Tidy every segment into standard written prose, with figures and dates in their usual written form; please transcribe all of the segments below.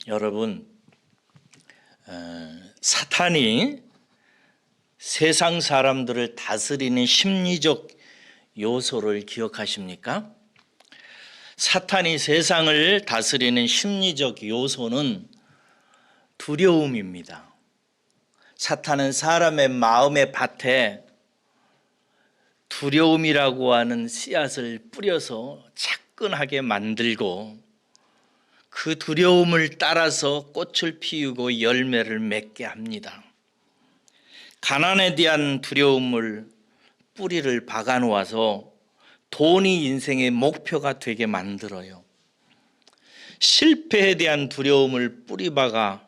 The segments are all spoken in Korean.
여러분, 사탄이 세상 사람들을 다스리는 심리적 요소를 기억하십니까? 사탄이 세상을 다스리는 심리적 요소는 두려움입니다. 사탄은 사람의 마음의 밭에 두려움이라고 하는 씨앗을 뿌려서 차근하게 만들고 그 두려움을 따라서 꽃을 피우고 열매를 맺게 합니다. 가난에 대한 두려움을 뿌리를 박아 놓아서 돈이 인생의 목표가 되게 만들어요. 실패에 대한 두려움을 뿌리박아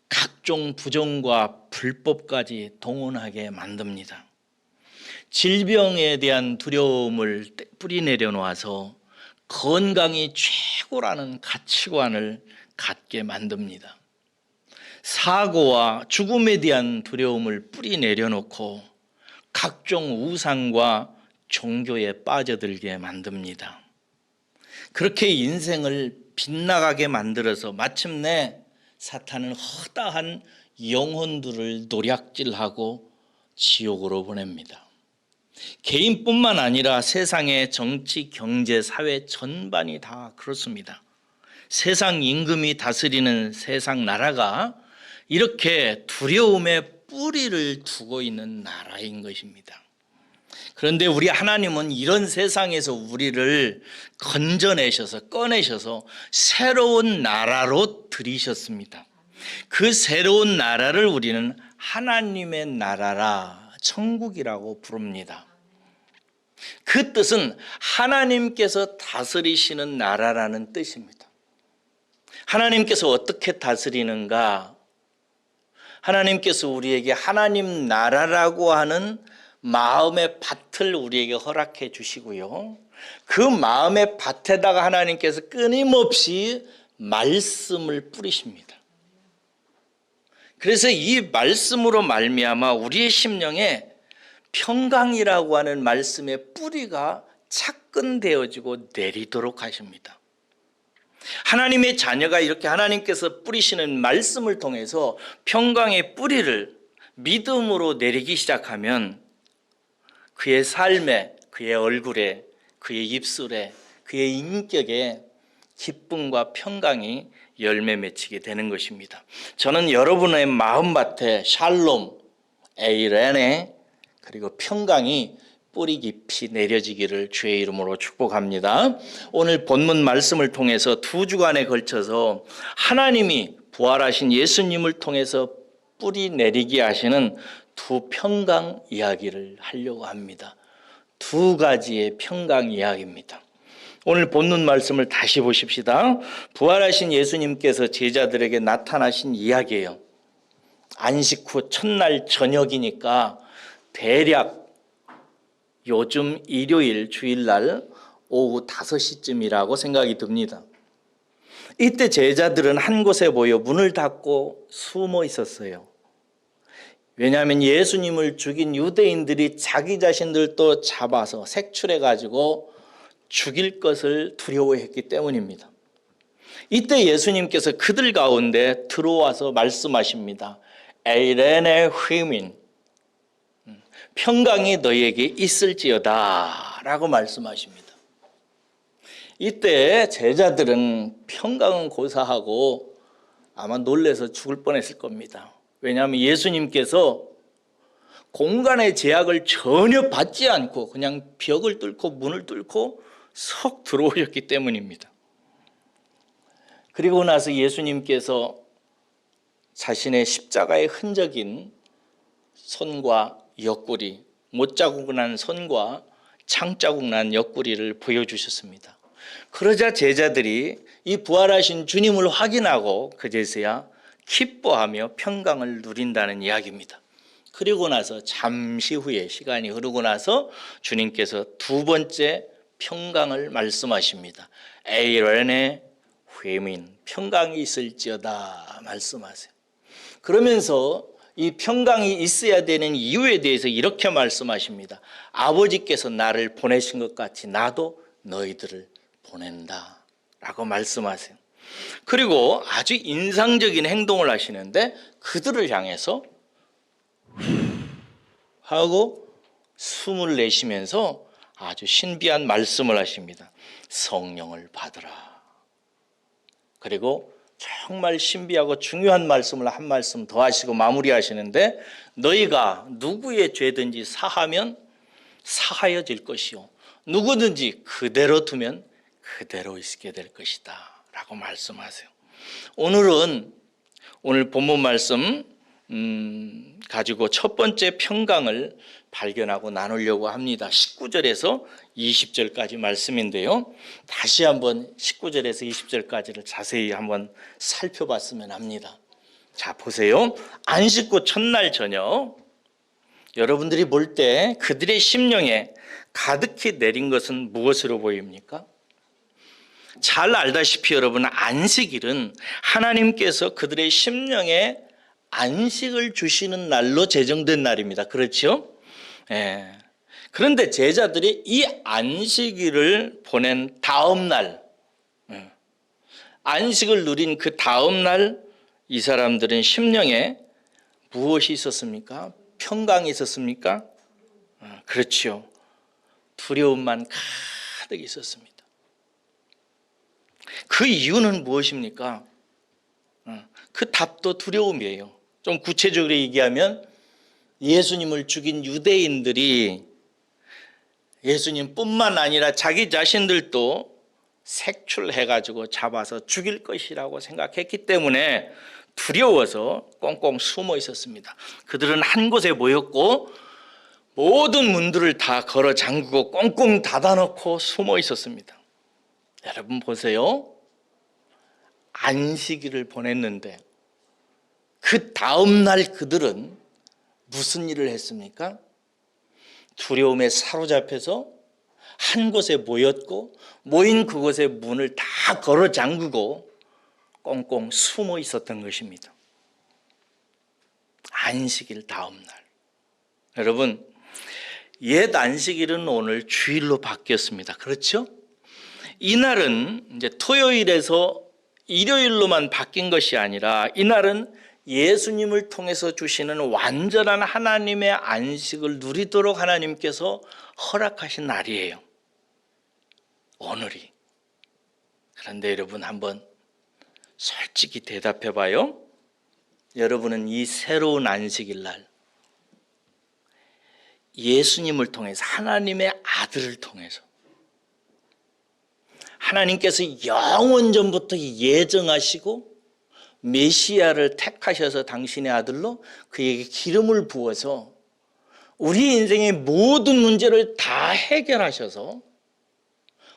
각종 부정과 불법까지 동원하게 만듭니다. 질병에 대한 두려움을 뿌리 내려놓아서 건강이 최고라는 가치관을 갖게 만듭니다. 사고와 죽음에 대한 두려움을 뿌리 내려놓고 각종 우상과 종교에 빠져들게 만듭니다. 그렇게 인생을 빗나가게 만들어서 마침내 사탄은 허다한 영혼들을 노략질하고 지옥으로 보냅니다. 개인뿐만 아니라 세상의 정치, 경제, 사회 전반이 다 그렇습니다. 세상 임금이 다스리는 세상 나라가 이렇게 두려움의 뿌리를 두고 있는 나라인 것입니다. 그런데 우리 하나님은 이런 세상에서 우리를 건져내셔서 꺼내셔서 새로운 나라로 들이셨습니다. 그 새로운 나라를 우리는 하나님의 나라라 천국이라고 부릅니다. 그 뜻은 하나님께서 다스리시는 나라라는 뜻입니다. 하나님께서 어떻게 다스리는가? 하나님께서 우리에게 하나님 나라라고 하는 마음의 밭을 우리에게 허락해 주시고요. 그 마음의 밭에다가 하나님께서 끊임없이 말씀을 뿌리십니다. 그래서 이 말씀으로 말미암아 우리의 심령에 평강이라고 하는 말씀의 뿌리가 착근되어지고 내리도록 하십니다. 하나님의 자녀가 이렇게 하나님께서 뿌리시는 말씀을 통해서 평강의 뿌리를 믿음으로 내리기 시작하면 그의 삶에, 그의 얼굴에, 그의 입술에, 그의 인격에 기쁨과 평강이 열매 맺히게 되는 것입니다. 저는 여러분의 마음밭에 샬롬, 에이레네, 그리고 평강이 뿌리 깊이 내려지기를 주의 이름으로 축복합니다. 오늘 본문 말씀을 통해서 2주간에 걸쳐서 하나님이 부활하신 예수님을 통해서 뿌리 내리게 하시는 두 평강 이야기를 하려고 합니다. 2가지의 평강 이야기입니다. 오늘 본문 말씀을 다시 보십시다. 부활하신 예수님께서 제자들에게 나타나신 이야기예요. 안식 후 첫날 저녁이니까 대략 요즘 일요일 주일날 오후 5시쯤이라고 생각이 듭니다. 이때 제자들은 한 곳에 모여 문을 닫고 숨어 있었어요. 왜냐하면 예수님을 죽인 유대인들이 자기 자신들도 잡아서 색출해 가지고 죽일 것을 두려워했기 때문입니다. 이때 예수님께서 그들 가운데 들어와서 말씀하십니다. 에이레네 휘민, 평강이 너희에게 있을지어다 라고 말씀하십니다. 이때 제자들은 평강은 고사하고 아마 놀라서 죽을 뻔했을 겁니다. 왜냐하면 예수님께서 공간의 제약을 전혀 받지 않고 그냥 벽을 뚫고 문을 뚫고 석 들어오셨기 때문입니다. 그리고 나서 예수님께서 자신의 십자가의 흔적인 손과 옆구리, 못자국 난 손과 창자국 난 옆구리를 보여주셨습니다. 그러자 제자들이 이 부활하신 주님을 확인하고 그제서야 기뻐하며 평강을 누린다는 이야기입니다. 그리고 나서 잠시 후에 시간이 흐르고 나서 주님께서 2번째 평강을 말씀하십니다. 에이레네 회민, 평강이 있을지어다 말씀하세요. 그러면서 이 평강이 있어야 되는 이유에 대해서 이렇게 말씀하십니다. 아버지께서 나를 보내신 것 같이 나도 너희들을 보낸다 라고 말씀하세요. 그리고 아주 인상적인 행동을 하시는데 그들을 향해서 하고 숨을 내쉬면서 아주 신비한 말씀을 하십니다. 성령을 받으라. 그리고 정말 신비하고 중요한 말씀을 한 말씀 더 하시고 마무리하시는데 너희가 누구의 죄든지 사하면 사하여질 것이요 누구든지 그대로 두면 그대로 있게 될 것이다 라고 말씀하세요. 오늘 본문 말씀 가지고 첫 번째 평강을 발견하고 나누려고 합니다. 19절에서 20절까지 말씀인데요. 다시 한번 19절에서 20절까지를 자세히 한번 살펴봤으면 합니다. 자, 보세요. 안식구 첫날 저녁 여러분들이 볼 때 그들의 심령에 가득히 내린 것은 무엇으로 보입니까? 잘 알다시피 여러분 안식일은 하나님께서 그들의 심령에 안식을 주시는 날로 제정된 날입니다. 그렇죠? 예. 그런데 제자들이 이 안식일을 보낸 다음 날, 안식을 누린 그 다음 날 이 사람들은 심령에 무엇이 있었습니까? 평강이 있었습니까? 그렇죠. 두려움만 가득 있었습니다. 그 이유는 무엇입니까? 그 답도 두려움이에요. 좀 구체적으로 얘기하면 예수님을 죽인 유대인들이 예수님뿐만 아니라 자기 자신들도 색출해가지고 잡아서 죽일 것이라고 생각했기 때문에 두려워서 꽁꽁 숨어 있었습니다. 그들은 한 곳에 모였고 모든 문들을 다 걸어 잠그고 꽁꽁 닫아놓고 숨어 있었습니다. 여러분 보세요. 안식일을 보냈는데 그 다음 날 그들은 무슨 일을 했습니까? 두려움에 사로잡혀서 한 곳에 모였고 모인 그곳의 문을 다 걸어 잠그고 꽁꽁 숨어 있었던 것입니다. 안식일 다음 날. 여러분, 옛 안식일은 오늘 주일로 바뀌었습니다. 그렇죠? 이날은 이제 토요일에서 일요일로만 바뀐 것이 아니라 이날은 예수님을 통해서 주시는 완전한 하나님의 안식을 누리도록 하나님께서 허락하신 날이에요. 오늘이. 그런데 여러분 한번 솔직히 대답해 봐요. 여러분은 이 새로운 안식일 날 예수님을 통해서 하나님의 아들을 통해서 하나님께서 영원전부터 예정하시고 메시아를 택하셔서 당신의 아들로 그에게 기름을 부어서 우리 인생의 모든 문제를 다 해결하셔서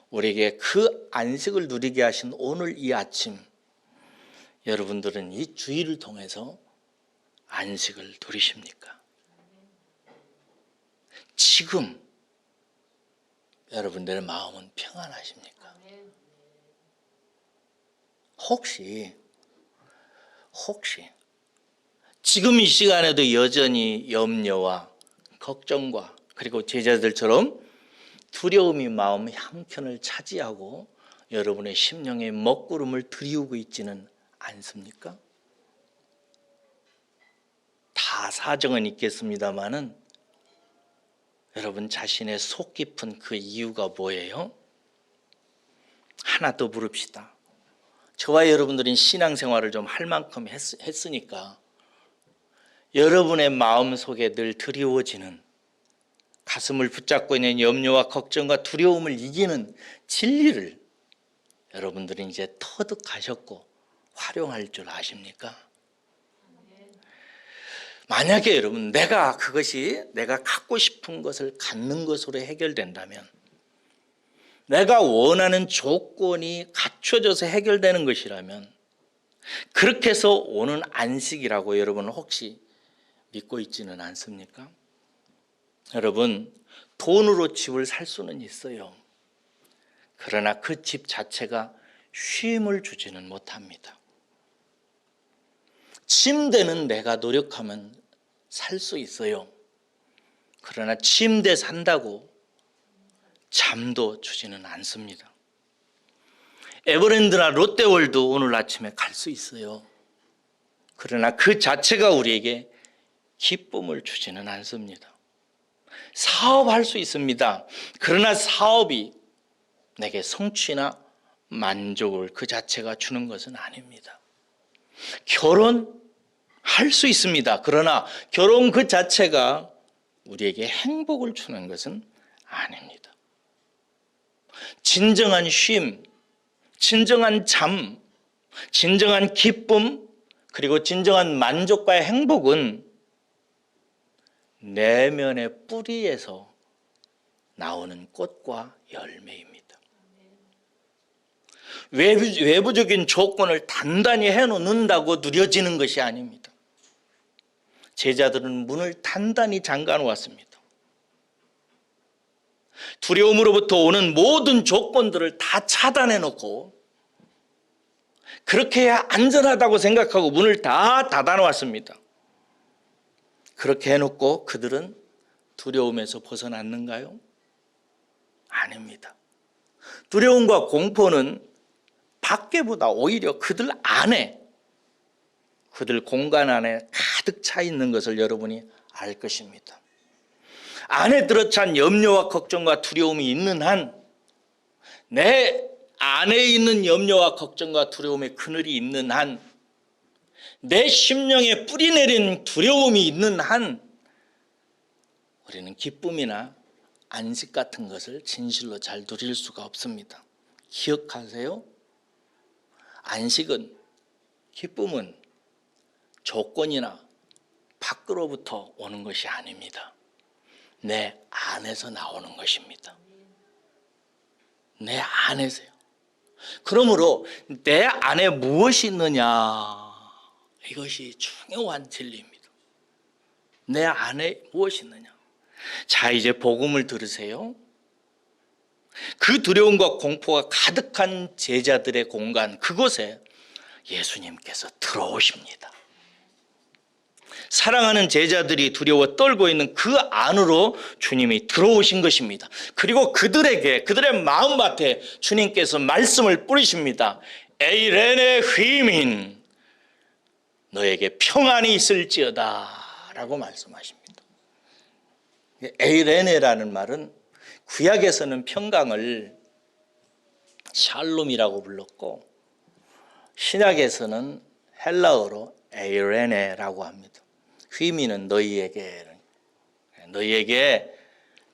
우리에게 그 안식을 누리게 하신 오늘 이 아침 여러분들은 이 주일을 통해서 안식을 누리십니까? 지금 여러분들의 마음은 평안하십니까? 혹시 지금 이 시간에도 여전히 염려와 걱정과 그리고 제자들처럼 두려움이 마음 한켠을 차지하고 여러분의 심령에 먹구름을 들이우고 있지는 않습니까? 다 사정은 있겠습니다마는 여러분 자신의 속 깊은 그 이유가 뭐예요? 하나 더 물읍시다. 저와 여러분들은 신앙생활을 좀 할 만큼 했으니까 여러분의 마음속에 늘 드리워지는 가슴을 붙잡고 있는 염려와 걱정과 두려움을 이기는 진리를 여러분들은 이제 터득하셨고 활용할 줄 아십니까? 만약에 여러분 그것이 내가 갖고 싶은 것을 갖는 것으로 해결된다면 내가 원하는 조건이 갖춰져서 해결되는 것이라면 그렇게 해서 오는 안식이라고 여러분 혹시 믿고 있지는 않습니까? 여러분 돈으로 집을 살 수는 있어요. 그러나 그 집 자체가 쉼을 주지는 못합니다. 침대는 내가 노력하면 살 수 있어요. 그러나 침대 산다고 잠도 주지는 않습니다. 에버랜드나 롯데월드 오늘 아침에 갈 수 있어요. 그러나 그 자체가 우리에게 기쁨을 주지는 않습니다. 사업할 수 있습니다. 그러나 사업이 내게 성취나 만족을 그 자체가 주는 것은 아닙니다. 결혼할 수 있습니다. 그러나 결혼 그 자체가 우리에게 행복을 주는 것은 아닙니다. 진정한 쉼, 진정한 잠, 진정한 기쁨, 그리고 진정한 만족과의 행복은 내면의 뿌리에서 나오는 꽃과 열매입니다. 외부적인 조건을 단단히 해놓는다고 누려지는 것이 아닙니다. 제자들은 문을 단단히 잠가 놓았습니다. 두려움으로부터 오는 모든 조건들을 다 차단해 놓고 그렇게 해야 안전하다고 생각하고 문을 다 닫아 놓았습니다. 그렇게 해놓고 그들은 두려움에서 벗어났는가요? 아닙니다. 두려움과 공포는 밖에보다 오히려 그들 안에, 그들 공간 안에 가득 차 있는 것을 여러분이 알 것입니다. 안에 들어찬 염려와 걱정과 두려움이 있는 한, 내 안에 있는 염려와 걱정과 두려움의 그늘이 있는 한, 내 심령에 뿌리 내린 두려움이 있는 한, 우리는 기쁨이나 안식 같은 것을 진실로 잘 누릴 수가 없습니다. 기억하세요? 안식은, 기쁨은 조건이나 밖으로부터 오는 것이 아닙니다. 내 안에서 나오는 것입니다. 내 안에서요. 그러므로 내 안에 무엇이 있느냐, 이것이 중요한 진리입니다. 내 안에 무엇이 있느냐. 자, 이제 복음을 들으세요. 그 두려움과 공포가 가득한 제자들의 공간, 그곳에 예수님께서 들어오십니다. 사랑하는 제자들이 두려워 떨고 있는 그 안으로 주님이 들어오신 것입니다. 그리고 그들에게, 그들의 마음밭에 주님께서 말씀을 뿌리십니다. 에이레네 휘민, 너에게 평안이 있을지어다 라고 말씀하십니다. 에이레네라는 말은 구약에서는 평강을 샬롬이라고 불렀고 신약에서는 헬라어로 에이레네라고 합니다. 휘미는 너희에게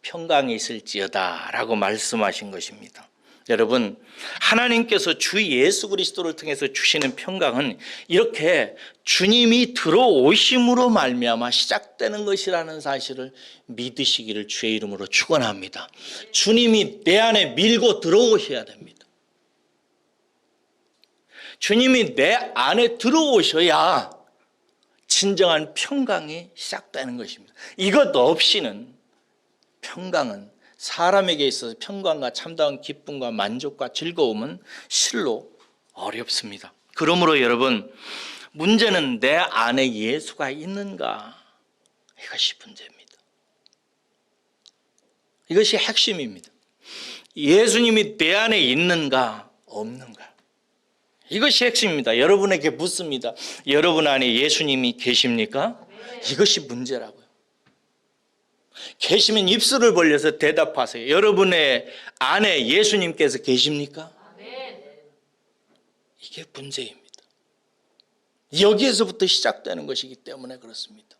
평강이 있을지어다 라고 말씀하신 것입니다. 여러분, 하나님께서 주 예수 그리스도를 통해서 주시는 평강은 이렇게 주님이 들어오심으로 말미암아 시작되는 것이라는 사실을 믿으시기를 주의 이름으로 축원합니다. 주님이 내 안에 밀고 들어오셔야 됩니다. 주님이 내 안에 들어오셔야 진정한 평강이 시작되는 것입니다. 이것 없이는 평강은, 사람에게 있어서 평강과 참다운 기쁨과 만족과 즐거움은 실로 어렵습니다. 그러므로 여러분, 문제는 내 안에 예수가 있는가, 이것이 문제입니다. 이것이 핵심입니다. 예수님이 내 안에 있는가 없는가, 이것이 핵심입니다. 여러분에게 묻습니다. 여러분 안에 예수님이 계십니까? 이것이 문제라고요. 계시면 입술을 벌려서 대답하세요. 여러분의 안에 예수님께서 계십니까? 이게 문제입니다. 여기에서부터 시작되는 것이기 때문에 그렇습니다.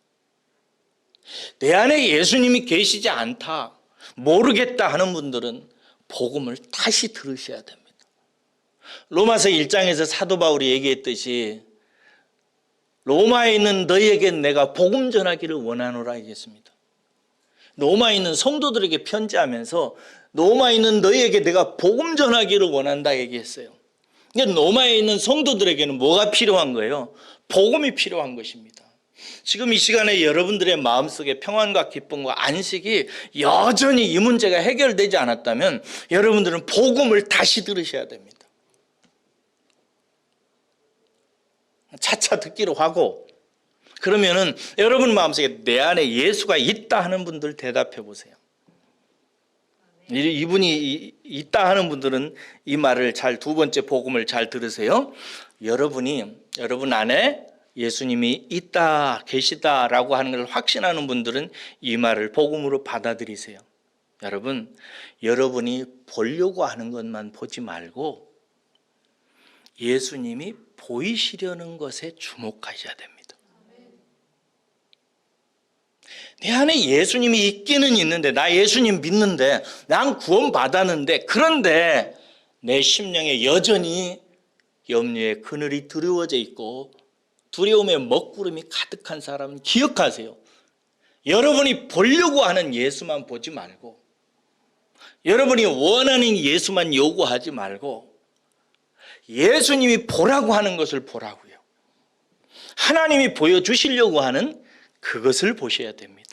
내 안에 예수님이 계시지 않다, 모르겠다 하는 분들은 복음을 다시 들으셔야 됩니다. 로마서 1장에서 사도 바울이 얘기했듯이 로마에 있는 너희에게 내가 복음 전하기를 원하노라 얘기했습니다. 로마에 있는 성도들에게 편지하면서 로마에 있는 너희에게 내가 복음 전하기를 원한다 얘기했어요. 그러니까 로마에 있는 성도들에게는 뭐가 필요한 거예요? 복음이 필요한 것입니다. 지금 이 시간에 여러분들의 마음속에 평안과 기쁨과 안식이 여전히 이 문제가 해결되지 않았다면 여러분들은 복음을 다시 들으셔야 됩니다. 차차 듣기로 하고 그러면은 여러분 마음속에 내 안에 예수가 있다 하는 분들 대답해 보세요. 이분이 있다 하는 분들은 이 말을 잘, 두 번째 복음을 잘 들으세요. 여러분 안에 예수님이 있다, 계시다라고 하는 걸 확신하는 분들은 이 말을 복음으로 받아들이세요. 여러분이 보려고 하는 것만 보지 말고 예수님이 보이시려는 것에 주목하셔야 됩니다. 내 안에 예수님이 있기는 있는데, 나 예수님 믿는데, 난 구원 받았는데, 그런데 내 심령에 여전히 염려의 그늘이 드리워져 있고 두려움의 먹구름이 가득한 사람은 기억하세요. 여러분이 보려고 하는 예수만 보지 말고, 여러분이 원하는 예수만 요구하지 말고 예수님이 보라고 하는 것을 보라고요. 하나님이 보여주시려고 하는 그것을 보셔야 됩니다.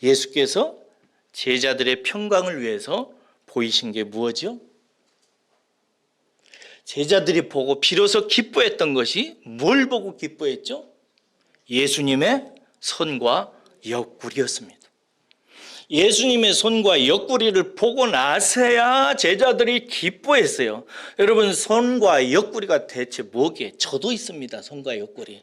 예수께서 제자들의 평강을 위해서 보이신 게 무엇이요? 제자들이 보고 비로소 기뻐했던 것이 뭘 보고 기뻐했죠? 예수님의 손과 옆구리였습니다. 예수님의 손과 옆구리를 보고 나서야 제자들이 기뻐했어요. 여러분, 손과 옆구리가 대체 뭐게? 저도 있습니다. 손과 옆구리.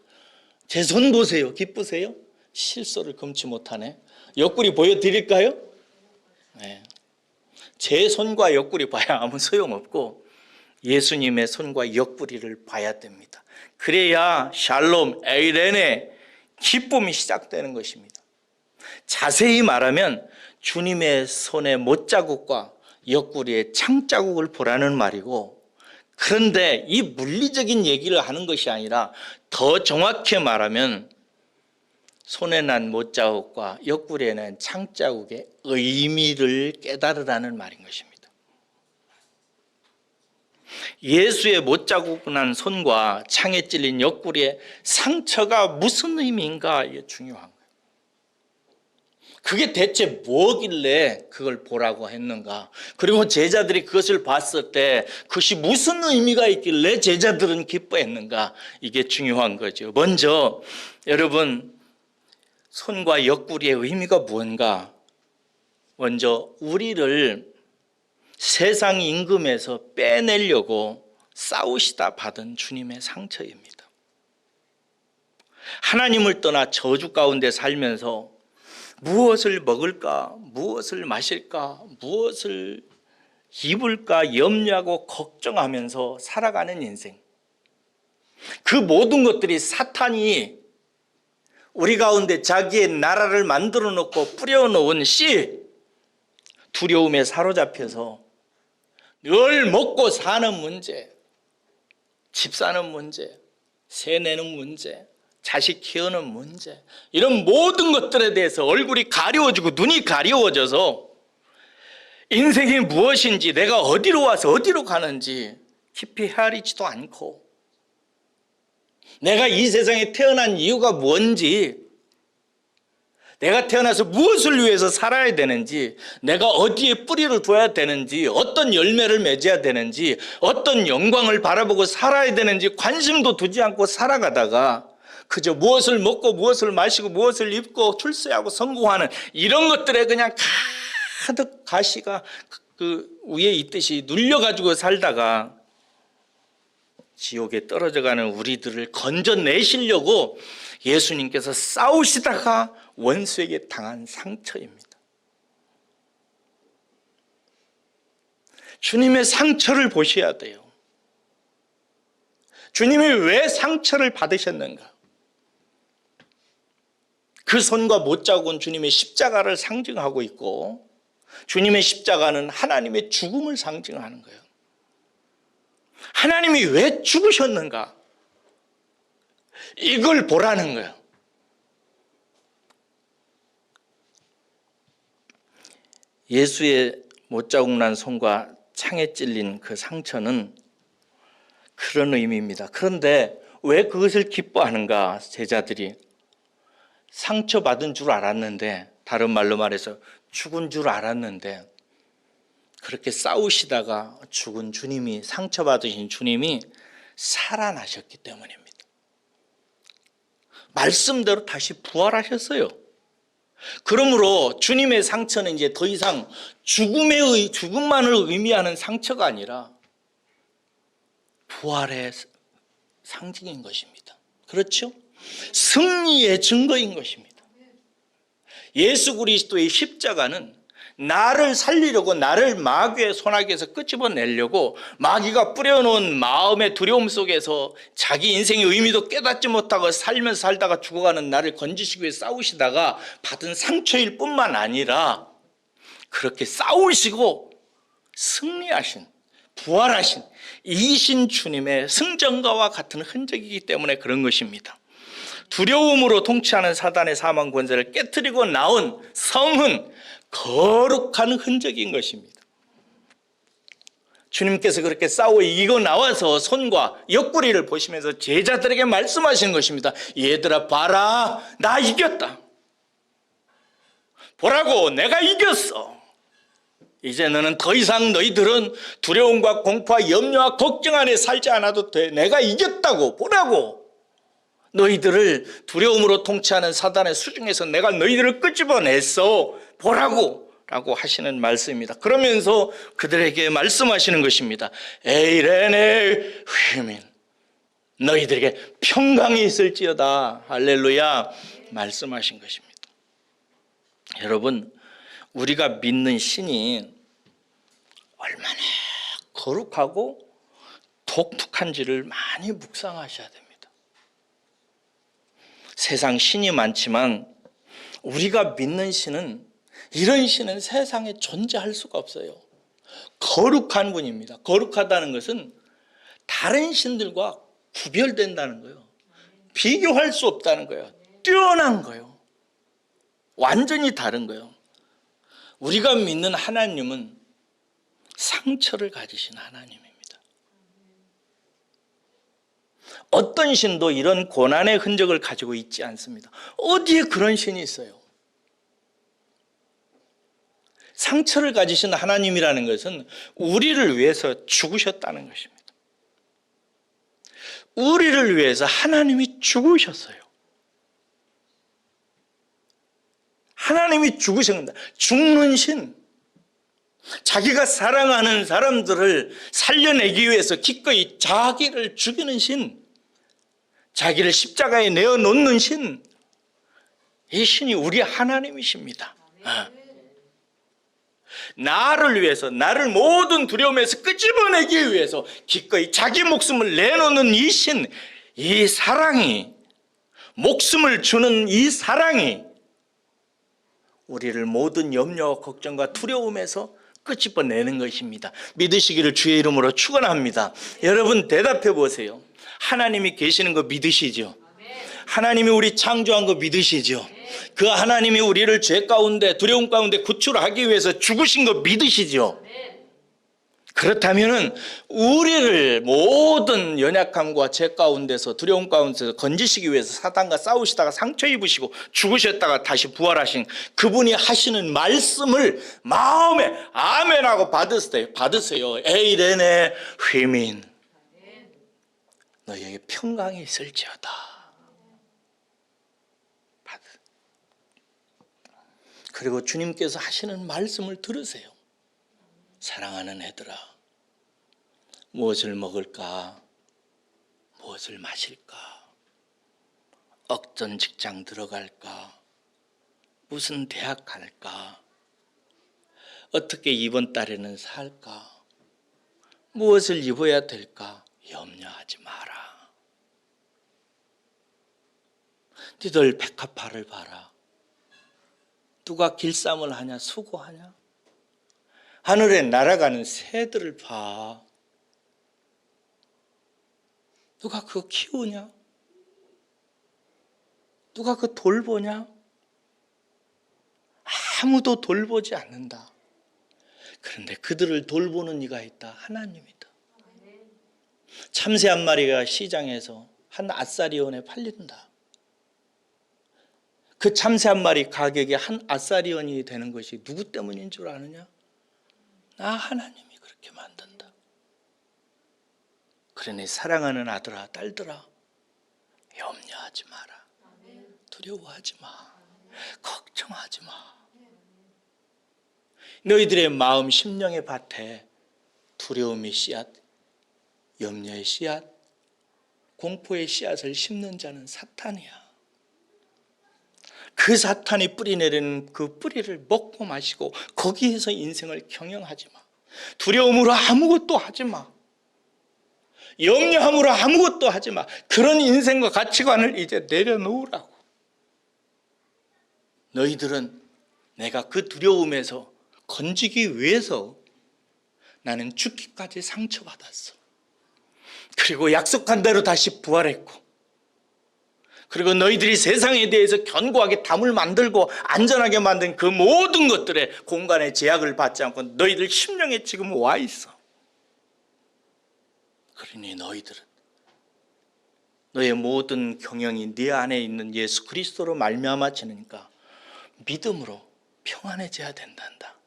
제 손 보세요. 기쁘세요? 실소를 금치 못하네. 옆구리 보여드릴까요? 네. 제 손과 옆구리 봐야 아무 소용없고 예수님의 손과 옆구리를 봐야 됩니다. 그래야 샬롬, 에이레네, 기쁨이 시작되는 것입니다. 자세히 말하면 주님의 손의 못자국과 옆구리의 창자국을 보라는 말이고, 그런데 이 물리적인 얘기를 하는 것이 아니라 더 정확히 말하면 손에 난 못자국과 옆구리에 난 창자국의 의미를 깨달으라는 말인 것입니다. 예수의 못자국 난 손과 창에 찔린 옆구리의 상처가 무슨 의미인가, 이게 중요한 거예요. 그게 대체 뭐길래 그걸 보라고 했는가? 그리고 제자들이 그것을 봤을 때 그것이 무슨 의미가 있길래 제자들은 기뻐했는가? 이게 중요한 거죠. 먼저 여러분, 손과 옆구리의 의미가 무언가? 먼저 우리를 세상 임금에서 빼내려고 싸우시다 받은 주님의 상처입니다. 하나님을 떠나 저주 가운데 살면서 무엇을 먹을까, 무엇을 마실까, 무엇을 입을까 염려하고 걱정하면서 살아가는 인생. 그 모든 것들이 사탄이 우리 가운데 자기의 나라를 만들어 놓고 뿌려놓은 씨, 두려움에 사로잡혀서 늘 먹고 사는 문제, 집 사는 문제, 세 내는 문제, 자식 키우는 문제, 이런 모든 것들에 대해서 얼굴이 가려워지고 눈이 가려워져서 인생이 무엇인지, 내가 어디로 와서 어디로 가는지 깊이 헤아리지도 않고, 내가 이 세상에 태어난 이유가 뭔지, 내가 태어나서 무엇을 위해서 살아야 되는지, 내가 어디에 뿌리를 둬야 되는지, 어떤 열매를 맺어야 되는지, 어떤 영광을 바라보고 살아야 되는지 관심도 두지 않고 살아가다가 그저 무엇을 먹고 무엇을 마시고 무엇을 입고 출세하고 성공하는 이런 것들에 그냥 가득 가시가 그 위에 있듯이 눌려가지고 살다가 지옥에 떨어져가는 우리들을 건져내시려고 예수님께서 싸우시다가 원수에게 당한 상처입니다. 주님의 상처를 보셔야 돼요. 주님이 왜 상처를 받으셨는가? 그 손과 못자국은 주님의 십자가를 상징하고 있고, 주님의 십자가는 하나님의 죽음을 상징하는 거예요. 하나님이 왜 죽으셨는가? 이걸 보라는 거예요. 예수의 못자국 난 손과 창에 찔린 그 상처는 그런 의미입니다. 그런데 왜 그것을 기뻐하는가? 제자들이 상처받은 줄 알았는데, 다른 말로 말해서 죽은 줄 알았는데, 그렇게 싸우시다가 죽은 주님이, 상처받으신 주님이 살아나셨기 때문입니다. 말씀대로 다시 부활하셨어요. 그러므로 주님의 상처는 이제 더 이상 죽음만을 의미하는 상처가 아니라 부활의 상징인 것입니다. 그렇죠? 승리의 증거인 것입니다. 예수 그리스도의 십자가는 나를 살리려고, 나를 마귀의 손아귀에서 끄집어내려고, 마귀가 뿌려놓은 마음의 두려움 속에서 자기 인생의 의미도 깨닫지 못하고 살다가 죽어가는 나를 건지시기 위해 싸우시다가 받은 상처일 뿐만 아니라 그렇게 싸우시고 승리하신, 부활하신 이신 주님의 승전가와 같은 흔적이기 때문에 그런 것입니다. 두려움으로 통치하는 사단의 사망 권세를 깨트리고 나온 성은 거룩한 흔적인 것입니다. 주님께서 그렇게 싸워 이기고 나와서 손과 옆구리를 보시면서 제자들에게 말씀하시는 것입니다. 얘들아, 봐라, 나 이겼다. 보라고, 내가 이겼어. 이제 너는 더 이상 너희들은 두려움과 공포와 염려와 걱정 안에 살지 않아도 돼. 내가 이겼다고, 보라고. 너희들을 두려움으로 통치하는 사단의 수중에서 내가 너희들을 끄집어냈어. 보라고 라고 하시는 말씀입니다. 그러면서 그들에게 말씀하시는 것입니다. 에이레네 휘민, 너희들에게 평강이 있을지어다. 할렐루야. 말씀하신 것입니다. 여러분, 우리가 믿는 신이 얼마나 거룩하고 독특한지를 많이 묵상하셔야 됩니다. 세상 신이 많지만 우리가 믿는 신은, 이런 신은 세상에 존재할 수가 없어요. 거룩한 분입니다. 거룩하다는 것은 다른 신들과 구별된다는 거예요. 비교할 수 없다는 거예요. 뛰어난 거예요. 완전히 다른 거예요. 우리가 믿는 하나님은 상처를 가지신 하나님입니다. 어떤 신도 이런 고난의 흔적을 가지고 있지 않습니다. 어디에 그런 신이 있어요? 상처를 가지신 하나님이라는 것은 우리를 위해서 죽으셨다는 것입니다. 우리를 위해서 하나님이 죽으셨어요. 하나님이 죽으셨습니다. 죽는 신, 자기가 사랑하는 사람들을 살려내기 위해서 기꺼이 자기를 죽이는 신, 자기를 십자가에 내어놓는 신, 이 신이 우리 하나님이십니다. 나를 위해서, 나를 모든 두려움에서 끄집어내기 위해서 기꺼이 자기 목숨을 내놓는 이 신, 이 사랑이, 목숨을 주는 이 사랑이 우리를 모든 염려와 걱정과 두려움에서 끄집어내는 것입니다. 믿으시기를 주의 이름으로 축원합니다. 여러분, 대답해 보세요. 하나님이 계시는 거 믿으시죠? 하나님이 우리 창조한 거 믿으시죠? 그 하나님이 우리를 죄 가운데, 두려움 가운데 구출하기 위해서 죽으신 거 믿으시죠? 그렇다면 우리를 모든 연약함과 죄 가운데서, 두려움 가운데서 건지시기 위해서 사단과 싸우시다가 상처 입으시고 죽으셨다가 다시 부활하신 그분이 하시는 말씀을 마음에 아멘하고 받으세요. 에이레네 휘민, 너희에게 평강이 있을지어다. 그리고 주님께서 하시는 말씀을 들으세요. 사랑하는 애들아, 무엇을 먹을까? 무엇을 마실까? 어떤 직장 들어갈까? 무슨 대학 갈까? 어떻게 이번 달에는 살까? 무엇을 입어야 될까? 염려하지 마라. 너희들 백합화를 봐라. 누가 길쌈을 하냐? 수고하냐? 하늘에 날아가는 새들을 봐. 누가 그거 키우냐? 누가 그거 돌보냐? 아무도 돌보지 않는다. 그런데 그들을 돌보는 이가 있다. 하나님이다. 참새 한 마리가 시장에서 한 아사리온에 팔린다. 그 참새 한 마리 가격이 한 아사리온이 되는 것이 누구 때문인 줄 아느냐? 나 하나님이 그렇게 만든다. 그러니 사랑하는 아들아, 딸들아, 염려하지 마라. 두려워하지 마. 걱정하지 마. 너희들의 마음 심령의 밭에 두려움의 씨앗, 염려의 씨앗, 공포의 씨앗을 심는 자는 사탄이야. 그 사탄이 뿌리 내리는 그 뿌리를 먹고 마시고 거기에서 인생을 경영하지 마. 두려움으로 아무것도 하지 마. 염려함으로 아무것도 하지 마. 그런 인생과 가치관을 이제 내려놓으라고. 너희들은 내가 그 두려움에서 건지기 위해서 나는 죽기까지 상처받았어. 그리고 약속한 대로 다시 부활했고, 그리고 너희들이 세상에 대해서 견고하게 담을 만들고 안전하게 만든 그 모든 것들에 공간의 제약을 받지 않고 너희들 심령에 지금 와 있어. 그러니 너희들은 너의 모든 경영이 네 안에 있는 예수 그리스도로 말미암아지니까 믿음으로 평안해져야 된단다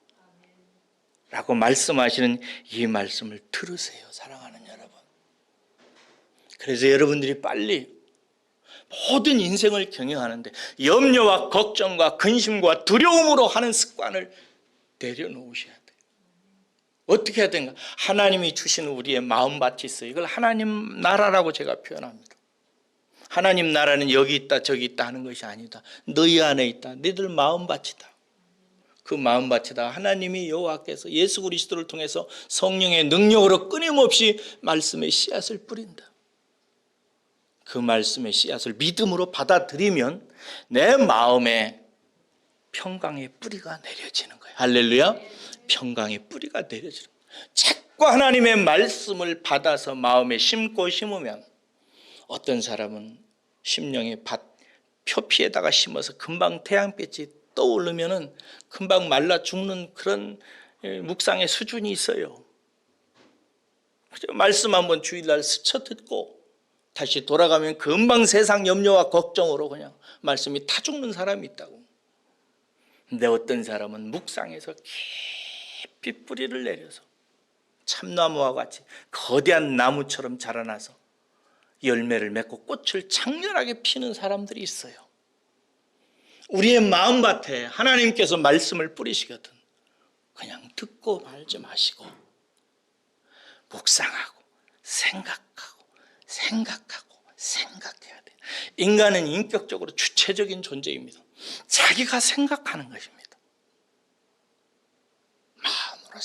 라고 말씀하시는 이 말씀을 들으세요, 사랑하는 여러분. 그래서 여러분들이 빨리 모든 인생을 경영하는데 염려와 걱정과 근심과 두려움으로 하는 습관을 내려놓으셔야 돼요. 어떻게 해야 되는가? 하나님이 주신 우리의 마음밭이 있어요. 이걸 하나님 나라라고 제가 표현합니다. 하나님 나라는 여기 있다 저기 있다 하는 것이 아니다. 너희 안에 있다. 너희들 마음밭이다. 그 마음밭에다 하나님이 여호와께서 예수 그리스도를 통해서 성령의 능력으로 끊임없이 말씀의 씨앗을 뿌린다. 그 말씀의 씨앗을 믿음으로 받아들이면 내 마음에 평강의 뿌리가 내려지는 거예요. 할렐루야. 평강의 뿌리가 내려지는 거예요. 자꾸 하나님의 말씀을 받아서 마음에 심고 심으면, 어떤 사람은 심령의 밭 표피에다가 심어서 금방 태양빛이 떠오르면은 금방 말라 죽는 그런 묵상의 수준이 있어요. 말씀 한번 주일날 스쳐 듣고 다시 돌아가면 금방 세상 염려와 걱정으로 그냥 말씀이 타 죽는 사람이 있다고. 근데 어떤 사람은 묵상에서 깊이 뿌리를 내려서 참나무와 같이 거대한 나무처럼 자라나서 열매를 맺고 꽃을 장렬하게 피는 사람들이 있어요. 우리의 마음밭에 하나님께서 말씀을 뿌리시거든 그냥 듣고 말지 마시고 묵상하고 생각해야 돼. 인간은 인격적으로 주체적인 존재입니다. 자기가 생각하는 것입니다. 마음으로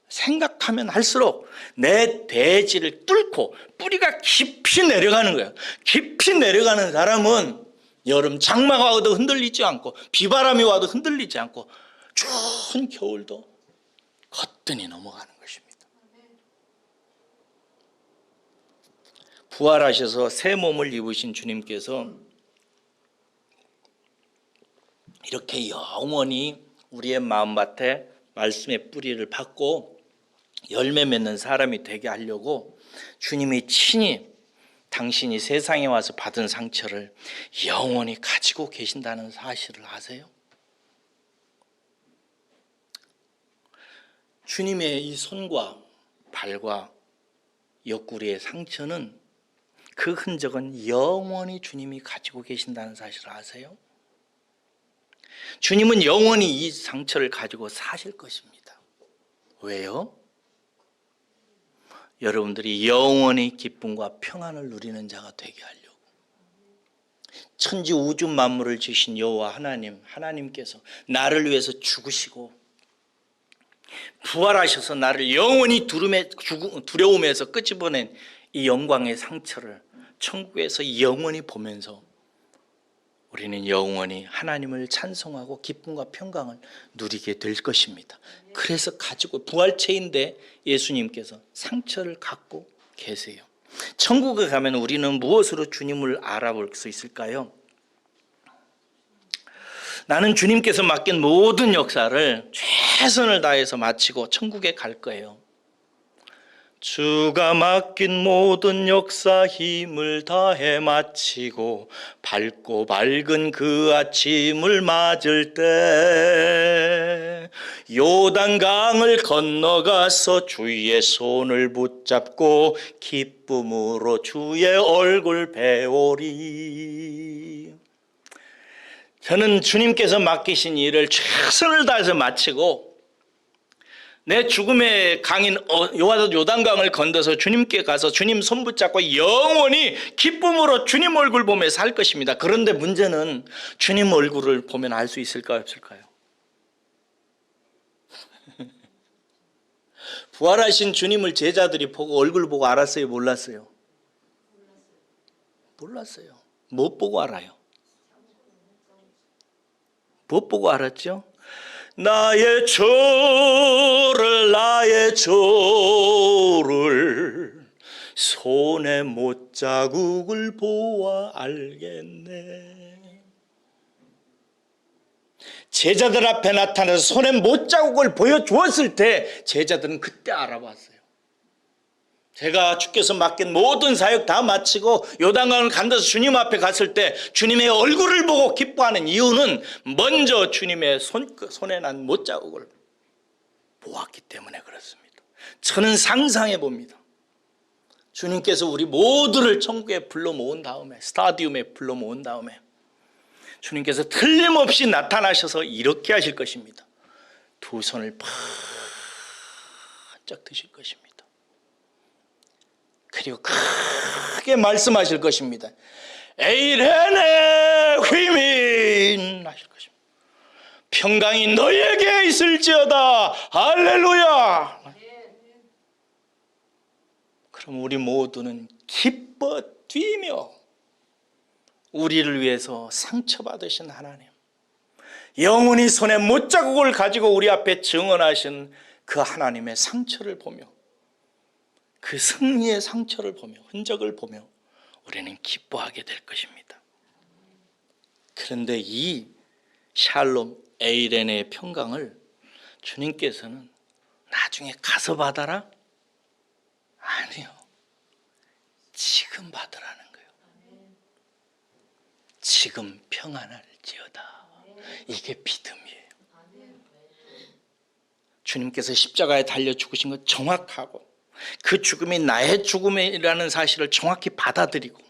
생각하면 할수록 내 대지를 뚫고 뿌리가 깊이 내려가는 거예요. 깊이 내려가는 사람은 여름 장마가 와도 흔들리지 않고 비바람이 와도 흔들리지 않고 추운 겨울도 거뜬히 넘어가는 것입니다. 부활하셔서 새 몸을 입으신 주님께서 이렇게 영원히 우리의 마음밭에 말씀의 뿌리를 받고 열매 맺는 사람이 되게 하려고 주님이 친히 당신이 세상에 와서 받은 상처를 영원히 가지고 계신다는 사실을 아세요? 주님의 이 손과 발과 옆구리의 상처는 그 흔적은 영원히 주님이 가지고 계신다는 사실을 아세요? 주님은 영원히 이 상처를 가지고 사실 것입니다. 왜요? 여러분들이 영원히 기쁨과 평안을 누리는 자가 되게 하려고. 천지 우주 만물을 지으신 여호와 하나님께서 나를 위해서 죽으시고 부활하셔서 나를 영원히 두려움에서 끄집어낸 이 영광의 상처를 천국에서 영원히 보면서 우리는 영원히 하나님을 찬송하고 기쁨과 평강을 누리게 될 것입니다. 그래서 가지고 부활체인데 예수님께서 상처를 갖고 계세요. 천국에 가면 우리는 무엇으로 주님을 알아볼 수 있을까요? 나는 주님께서 맡긴 모든 역사를 최선을 다해서 마치고 천국에 갈 거예요. 주가 맡긴 모든 역사 힘을 다해 마치고 밝고 밝은 그 아침을 맞을 때 요단강을 건너가서 주의 손을 붙잡고 기쁨으로 주의 얼굴 배우리. 저는 주님께서 맡기신 일을 최선을 다해서 마치고 내 죽음의 강인 요단강을 건너서 주님께 가서 주님 손 붙잡고 영원히 기쁨으로 주님 얼굴 보며 살 것입니다. 그런데 문제는 주님 얼굴을 보면 알 수 있을까요, 없을까요? 부활하신 주님을 제자들이 보고 얼굴 보고 알았어요, 몰랐어요? 몰랐어요. 못 보고 알아요? 못 보고 알았죠? 나의 저를 손에 못자국을 보아 알겠네. 제자들 앞에 나타나서 손에 못자국을 보여주었을 때 제자들은 그때 알아봤어요. 제가 주께서 맡긴 모든 사역 다 마치고 요단강을 건너서 주님 앞에 갔을 때 주님의 얼굴을 보고 기뻐하는 이유는 먼저 주님의 손에 난 못자국을 보았기 때문에 그렇습니다. 저는 상상해 봅니다. 주님께서 우리 모두를 천국에 불러 모은 다음에, 스타디움에 불러 모은 다음에 주님께서 틀림없이 나타나셔서 이렇게 하실 것입니다. 두 손을 바짝 드실 것입니다. 그리고 크게 말씀하실 것입니다. 에이레네 휘민 하실 것입니다. 평강이 너에게 있을지어다. 할렐루야. 그럼 우리 모두는 기뻐 뛰며 우리를 위해서 상처받으신 하나님, 영원히 손에 못자국을 가지고 우리 앞에 증언하신 그 하나님의 상처를 보며, 그 승리의 상처를 보며, 흔적을 보며 우리는 기뻐하게 될 것입니다. 그런데 이 샬롬 에이레네의 평강을 주님께서는 나중에 가서 받아라? 아니요. 지금 받으라는 거예요. 지금 평안할지어다. 이게 믿음이에요. 주님께서 십자가에 달려 죽으신 건 정확하고 그 죽음이 나의 죽음이라는 사실을 정확히 받아들이고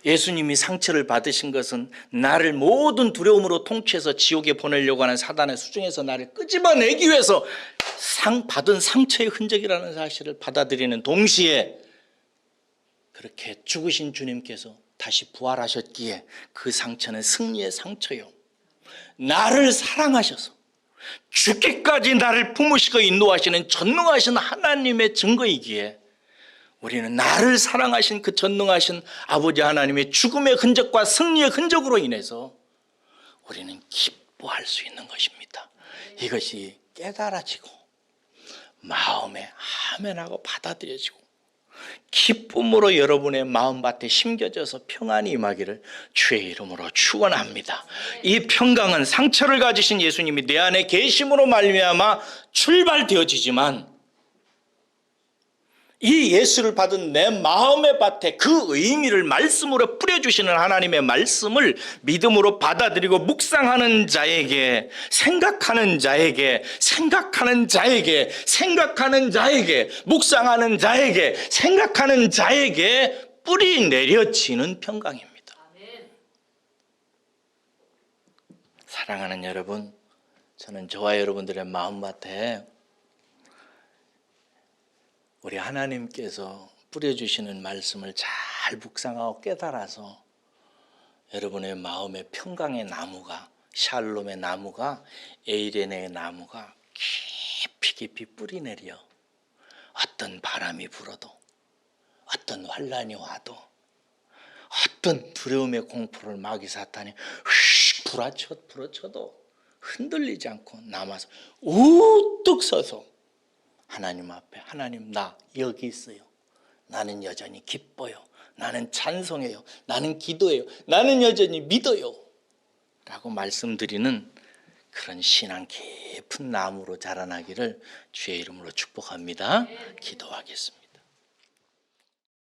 예수님이 상처를 받으신 것은 나를 모든 두려움으로 통치해서 지옥에 보내려고 하는 사단의 수중에서 나를 끄집어내기 위해서 받은 상처의 흔적이라는 사실을 받아들이는 동시에 그렇게 죽으신 주님께서 다시 부활하셨기에 그 상처는 승리의 상처요, 나를 사랑하셔서 죽기까지 나를 품으시고 인도하시는 전능하신 하나님의 증거이기에 우리는 나를 사랑하신 그 전능하신 아버지 하나님의 죽음의 흔적과 승리의 흔적으로 인해서 우리는 기뻐할 수 있는 것입니다. 이것이 깨달아지고 마음에 아멘하고 받아들여지고 기쁨으로 여러분의 마음밭에 심겨져서 평안이 임하기를 주의 이름으로 축원합니다. 이 평강은 상처를 가지신 예수님이 내 안에 계심으로 말미암아 출발되어지지만 이 예수를 받은 내 마음의 밭에 그 의미를 말씀으로 뿌려주시는 하나님의 말씀을 믿음으로 받아들이고 묵상하는 자에게, 생각하는 자에게, 묵상하는 자에게, 생각하는 자에게 뿌리 내려지는 평강입니다. 사랑하는 여러분, 저는 저와 여러분들의 마음밭에 우리 하나님께서 뿌려주시는 말씀을 잘 묵상하고 깨달아서 여러분의 마음의 평강의 나무가, 샬롬의 나무가, 에이레네의 나무가 깊이 뿌리 내려 어떤 바람이 불어도, 어떤 환란이 와도, 어떤 두려움의 공포를 마귀 사탄이 휙 부러쳐도 흔들리지 않고 남아서 우뚝 서서 하나님 앞에, 하나님 나 여기 있어요. 나는 여전히 기뻐요. 나는 찬송해요. 나는 기도해요. 나는 여전히 믿어요. 라고 말씀드리는 그런 신앙 깊은 나무로 자라나기를 주의 이름으로 축복합니다. 기도하겠습니다.